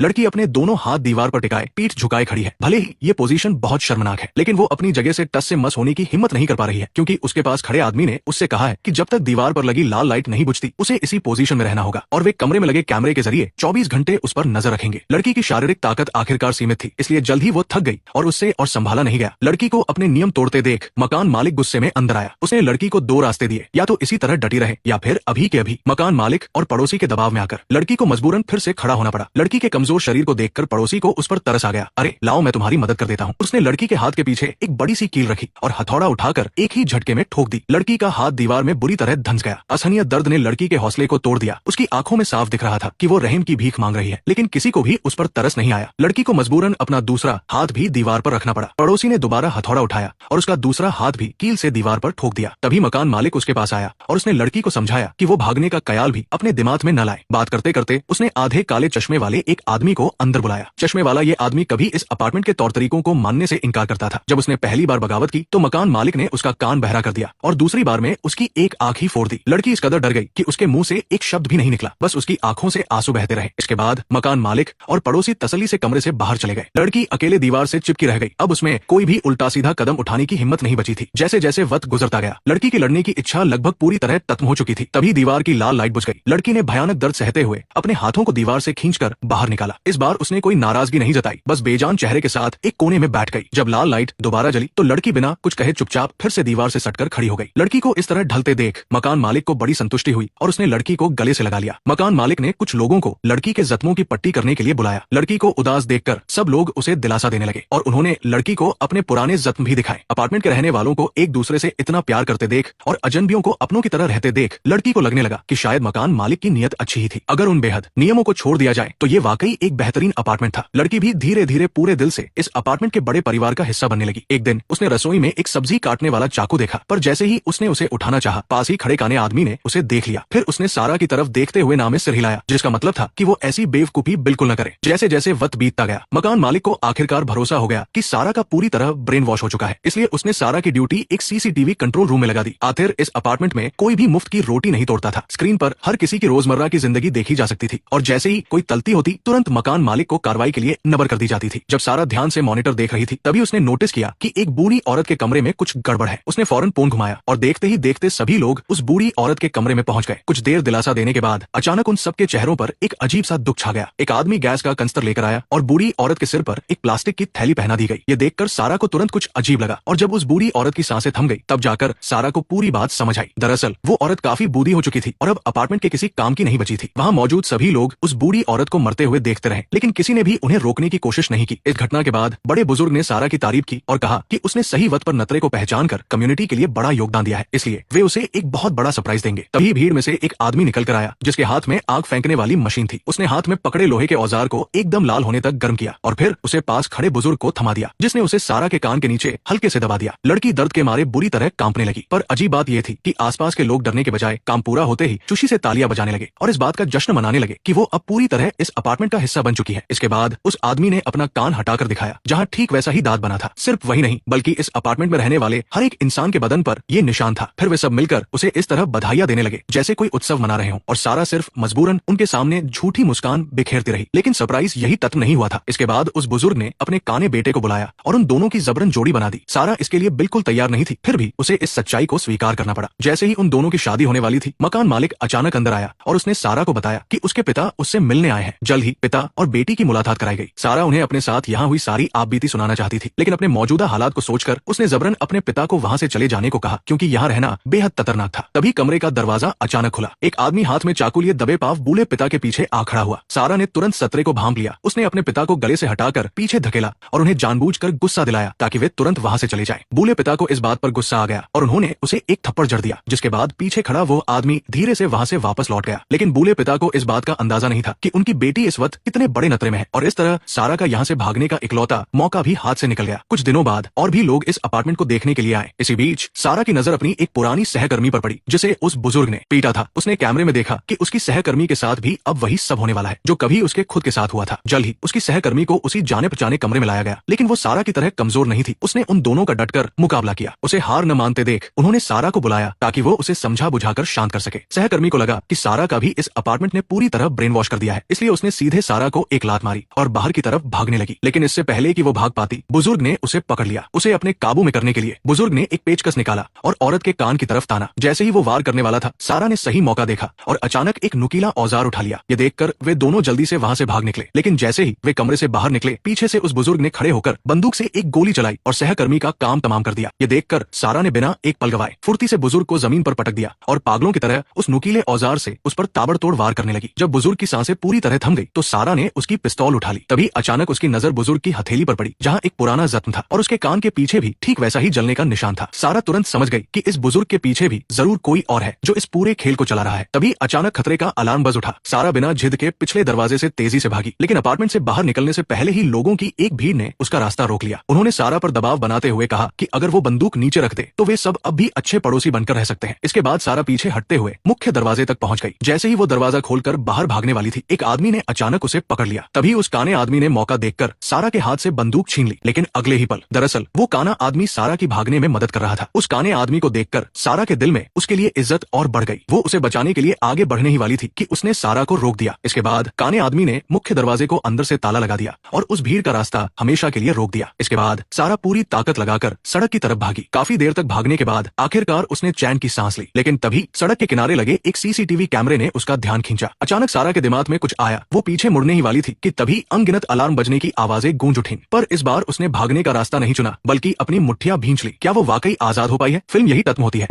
लड़की अपने दोनों हाथ दीवार पर टिकाए पीठ झुकाए खड़ी है। भले ही ये पोजीशन बहुत शर्मनाक है, लेकिन वो अपनी जगह से टस से मस होने की हिम्मत नहीं कर पा रही है, क्योंकि उसके पास खड़े आदमी ने उससे कहा है कि जब तक दीवार पर लगी लाल लाइट नहीं बुझती उसे इसी पोजीशन में रहना होगा, और वे कमरे में लगे कैमरे के जरिए 24 घंटे उस पर नजर रखेंगे। लड़की की शारीरिक ताकत आखिरकार सीमित थी, इसलिए जल्द ही वो थक गई और उससे और संभाला नहीं गया। लड़की को अपने नियम तोड़ते देख मकान मालिक गुस्से में अंदर आया। उसने लड़की को दो रास्ते दिए, या तो इसी तरह डटी रहे या फिर अभी के अभी मकान मालिक और पड़ोसी के दबाव में आकर लड़की को मजबूरन फिर से खड़ा होना पड़ा। लड़की के कमजोर शरीर को देखकर पड़ोसी को उस पर तरस आ गया। अरे लाओ मैं तुम्हारी मदद कर देता हूँ। उसने लड़की के हाथ के पीछे एक बड़ी सी कील रखी और हथौड़ा उठाकर एक ही झटके में ठोक दी। लड़की का हाथ दीवार में बुरी तरह धंस गया। असहनीय दर्द ने लड़की के हौसले को तोड़ दिया। उसकी आंखों में साफ दिख रहा था कि वो रहम की भीख मांग रही है, लेकिन किसी को भी उस पर तरस नहीं आया। लड़की को मजबूरन अपना दूसरा हाथ भी दीवार पर रखना पड़ा। पड़ोसी ने दोबारा हथौड़ा उठाया और उसका दूसरा हाथ भी कील से दीवार पर ठोक दिया। तभी मकान मालिक उसके पास आया और उसने लड़की को समझाया कि वो भागने का ख्याल भी अपने दिमाग में न लाए। बात करते करते उसने आधे काले चश्मे वाले एक आदमी को अंदर बुलाया। चश्मे वाला ये आदमी कभी इस अपार्टमेंट के तौर तरीकों को मानने से इनकार करता था। जब उसने पहली बार बगावत की तो मकान मालिक ने उसका कान बहरा कर दिया और दूसरी बार में उसकी एक आंख ही फोड़ दी। लड़की इस कदर डर गई कि उसके मुंह से एक शब्द भी नहीं निकला, बस उसकी आंखों से आंसू बहते रहे। इसके बाद मकान मालिक और पड़ोसी तसल्ली से कमरे से बाहर चले गए। लड़की अकेले दीवार से चिपकी रह गई। अब उसमें कोई भी उल्टा सीधा कदम उठाने की हिम्मत नहीं बची थी। जैसे जैसे वक्त गुजरता गया लड़की की लड़ने की इच्छा लगभग पूरी तरह खत्म हो चुकी थी। तभी दीवार की लाल लाइट बुझ गई। लड़की ने भयानक दर्द सहते हुए अपने हाथों को दीवार से खींचकर बाहर निकाला। इस बार उसने कोई नाराजगी नहीं जताई, बस बेजान चेहरे के साथ एक कोने में बैठ गई। जब लाल लाइट दोबारा जली तो लड़की बिना कुछ कहे चुपचाप फिर से दीवार से सटकर खड़ी हो गई। लड़की को इस तरह ढलते देख मकान मालिक को बड़ी संतुष्टि हुई और उसने लड़की को गले से लगा लिया। मकान मालिक ने कुछ लोगों को लड़की के जख्मों की पट्टी करने के लिए बुलाया। लड़की को उदास देखकर सब लोग उसे दिलासा देने लगे और उन्होंने लड़की को अपने पुराने जख्म भी दिखाए। अपार्टमेंट के रहने वालों को एक दूसरे से इतना प्यार करते देख और अजनबियों को अपनों की तरह रहते देख लड़की को लगने लगा कि शायद मकान मालिक की नीयत अच्छी ही थी। अगर उन बेहद नियमों को छोड़ दिया जाए तो ये वाकई एक बेहतरीन अपार्टमेंट था। लड़की भी धीरे धीरे पूरे दिल से इस अपार्टमेंट के बड़े परिवार का हिस्सा बनने लगी। एक दिन उसने रसोई में एक सब्जी काटने वाला चाकू देखा, पर जैसे ही उसने उसे उठाना चाहा पास ही खड़े काने आदमी ने उसे देख लिया। फिर उसने सारा की तरफ देखते हुए नाम में सिर हिलाया, जिसका मतलब था कि वो ऐसी बेवकूफी बिल्कुल न करे। जैसे जैसे वक्त बीतता गया मकान मालिक को आखिरकार भरोसा हो गया कि सारा का पूरी तरह ब्रेन वॉश हो चुका है, इसलिए उसने सारा की ड्यूटी एक सीसीटीवी कंट्रोल रूम में लगा दी। आखिर इस अपार्टमेंट में कोई भी मुफ्त की रोटी नहीं तोड़ता था। स्क्रीन पर हर किसी की रोजमर्रा की जिंदगी देखी जा सकती थी और जैसे ही कोई तलती होती तुरंत मकान मालिक को कार्रवाई के लिए नंबर कर दी जाती थी। जब सारा ध्यान से मॉनिटर देख रही थी तभी उसने नोटिस किया कि एक बूढ़ी औरत के कमरे में कुछ गड़बड़ है। उसने फौरन फोन घुमाया और देखते ही देखते सभी लोग उस बूढ़ी औरत के कमरे में पहुंच गए। कुछ देर दिलासा देने के बाद अचानक उन सबके चेहरों पर एक अजीब सा दुख छा गया। एक आदमी गैस का कंस्तर लेकर आया और बूढ़ी औरत के सिर पर एक प्लास्टिक की थैली पहना दी गई। ये देखकर सारा को तुरंत कुछ अजीब लगा और जब उस बूढ़ी औरत की सांसें थम गई तब जाकर सारा को पूरी बात समझ आई। दरअसल वो औरत काफी बूढ़ी हो चुकी थी और अब अपार्टमेंट के किसी काम की नहीं बची थी। वहाँ मौजूद सभी लोग उस बूढ़ी औरत को मरते हुए देखते रहे, लेकिन किसी ने भी उन्हें रोकने की कोशिश नहीं की। इस घटना के बाद बड़े बुजुर्ग ने सारा की तारीफ की और कहा कि उसने सही वक्त पर नतरे को पहचान कर कम्युनिटी के लिए बड़ा योगदान दिया है, इसलिए वे उसे एक बहुत बड़ा सरप्राइज देंगे। तभी भीड़ में से एक आदमी निकल कर आया जिसके हाथ में आग फेंकने वाली मशीन थी। उसने हाथ में पकड़े लोहे के औजार को एकदम लाल होने तक गर्म किया और फिर उसे पास खड़े बुजुर्ग को थमा दिया, जिसने उसे सारा के कान के नीचे हल्के से दबा दिया। लड़की दर्द के मारे बुरी तरह कांपने लगी, पर अजीब बात यह थी कि आसपास के लोग डरने के बजाय काम पूरा होते ही खुशी से तालियां बजाने लगे और इस बात का जश्न मनाने लगे कि वो अब पूरी तरह इस अपार्टमेंट का हिस्सा बन चुकी है। इसके बाद उस आदमी ने अपना कान हटाकर दिखाया जहाँ ठीक वैसा ही दांत बना था। सिर्फ वही नहीं बल्कि इस अपार्टमेंट में रहने वाले हर एक इंसान के बदन पर ये निशान था। फिर वे सब मिलकर उसे इस तरह बधाइयां देने लगे जैसे कोई उत्सव मना रहे हों और सारा सिर्फ मजबूरन उनके सामने झूठी मुस्कान बिखेरती रही। लेकिन सरप्राइज यही तक नहीं हुआ था। इसके बाद उस बुजुर्ग ने अपने काने बेटे को बुलाया और उन दोनों की जबरन जोड़ी बना दी। सारा इसके लिए बिल्कुल तैयार नहीं थी, फिर भी उसे इस सच्चाई को स्वीकार करना पड़ा। जैसे ही उन दोनों की शादी होने वाली थी मकान मालिक अचानक अंदर आया और उसने सारा को बताया कि उसके पिता उससे मिलने आए हैं। जल्द ही पिता और बेटी की मुलाकात कराई गई। सारा उन्हें अपने साथ यहाँ हुई सारी आपबीती सुनाना चाहती थी, लेकिन अपने मौजूदा हालात को सोचकर उसने जबरन अपने पिता को वहाँ से चले जाने को कहा, क्योंकि यहाँ रहना बेहद खतरनाक था। तभी कमरे का दरवाजा अचानक खुला। एक आदमी हाथ में चाकू लिए दबे पाव बूढ़े पिता के पीछे आ खड़ा हुआ। सारा ने तुरंत सतरे को भांप लिया। उसने अपने पिता को गले से हटाकर पीछे धकेला और उन्हें जानबूझकर गुस्सा दिलाया ताकि वे तुरंत वहाँ से चले जाएं। बूढ़े पिता को इस बात पर गुस्सा आ गया और उन्होंने उसे एक थप्पड़ जड़ दिया, जिसके बाद पीछे खड़ा वो आदमी धीरे से वहाँ से वापस लौट गया। लेकिन बूढ़े पिता को इस बात का अंदाजा नहीं था कि उनकी बेटी इस वक्त कितने बड़े नतरे में है और इस तरह सारा का यहाँ से भागने का इकलौता मौका भी हाथ से निकल गया। कुछ दिनों बाद और भी लोग इस अपार्टमेंट को देखने के लिए आए। इसी बीच सारा की नजर अपनी एक पुरानी सहकर्मी पर पड़ी जिसे उस बुजुर्ग ने पीटा था। उसने कैमरे में देखा कि उसकी सहकर्मी के साथ भी अब वही सब होने वाला है जो कभी उसके खुद के साथ हुआ था। जल्द ही उसकी सहकर्मी को उसी जाने पहचाने कमरे में लाया गया, लेकिन वो सारा की तरह कमजोर नहीं थी। उसने उन दोनों का डटकर मुकाबला किया। उसे हार न मानते देख उन्होंने सारा को बुलाया ताकि वो उसे समझा बुझाकर शांत कर सके। सहकर्मी को लगा कि सारा का भी इस अपार्टमेंट ने पूरी तरह ब्रेन वॉश कर दिया है, इसलिए उसने सीधे सारा को एक लात मारी और बाहर की तरफ भागने लगी। लेकिन इससे पहले कि वो भाग पाती, बुजुर्ग ने उसे पकड़ लिया। उसे अपने काबू में करने के लिए बुजुर्ग ने एक पेचकस निकाला और औरत के कान की तरफ ताना। जैसे ही वो वार करने वाला था, सारा ने सही मौका देखा और अचानक एक नुकीला औजार उठा लिया। ये देखकर वे दोनों जल्दी से वहां से भाग निकले। लेकिन जैसे ही वे कमरे से बाहर निकले, पीछे से उस बुजुर्ग ने खड़े होकर बंदूक से एक गोली चलाई और सहकर्मी का काम तमाम कर दिया। ये देखकर सारा ने बिना एक पल गवाए फुर्ती से बुजुर्ग को जमीन पर पटक दिया और पागलों की तरह उस नुकीले औजार से उस पर ताबड़तोड़ वार करने लगी। जब बुजुर्ग की सांसें पूरी तरह थम गई तो सारा ने उसकी पिस्तौल उठा ली। तभी अचानक उसकी नजर बुजुर्ग की हथेली पर पड़ी, जहां एक पुराना जख्म था और उसके कान के पीछे भी ठीक वैसा ही जलने का निशान था। सारा तुरंत समझ गई कि इस बुजुर्ग के पीछे भी जरूर कोई और है जो इस पूरे खेल को चला रहा है। तभी अचानक खतरे का अलार्म बज उठा। सारा बिना जिद के पिछले दरवाजे से तेजी से भागी, लेकिन अपार्टमेंट से बाहर निकलने से पहले ही लोगों की एक भीड़ ने उसका रास्ता रोक लिया। उन्होंने सारा पर दबाव बनाते हुए कहा कि अगर वो बंदूक नीचे रख दे तो वे सब अब भी अच्छे पड़ोसी बनकर रह सकते हैं। इसके बाद सारा पीछे हटते हुए मुख्य दरवाजे तक पहुंच गई। जैसे ही वो दरवाजा खोलकर बाहर भागने वाली थी, एक आदमी ने अचानक उसे पकड़ लिया। तभी उस काने आदमी ने मौका देखकर सारा के हाथ से बंदूक छीन ली। लेकिन अगले ही पल दरअसल वो काना आदमी सारा की भागने में मदद कर रहा था। उस काने आदमी को देखकर सारा के दिल में उसके लिए इज्जत और बढ़ गई। वो उसे बचाने के लिए आगे बढ़ने ही वाली थी कि उसने सारा को रोक दिया। इसके बाद काने आदमी ने मुख्य दरवाजे को अंदर से ताला लगा दिया और उस भीड़ का रास्ता हमेशा के लिए रोक दिया। इसके बाद सारा पूरी ताकत लगाकर सड़क की तरफ भागी। काफी देर तक भागने के बाद आखिरकार उसने चैन की सांस ली। लेकिन तभी सड़क के किनारे लगे एक सीसीटीवी कैमरे ने उसका ध्यान खींचा। अचानक सारा के दिमाग में कुछ आया। वो पीछे मुड़ने ही वाली थी कि तभी अनगिनत अलार्म बजने की आवाजें गूंज उठीं। पर इस बार उसने भागने का रास्ता नहीं चुना, बल्कि अपनी मुट्ठियां भींच ली। क्या वो वाकई आजाद हो पाई है? फिल्म यही खत्म होती है।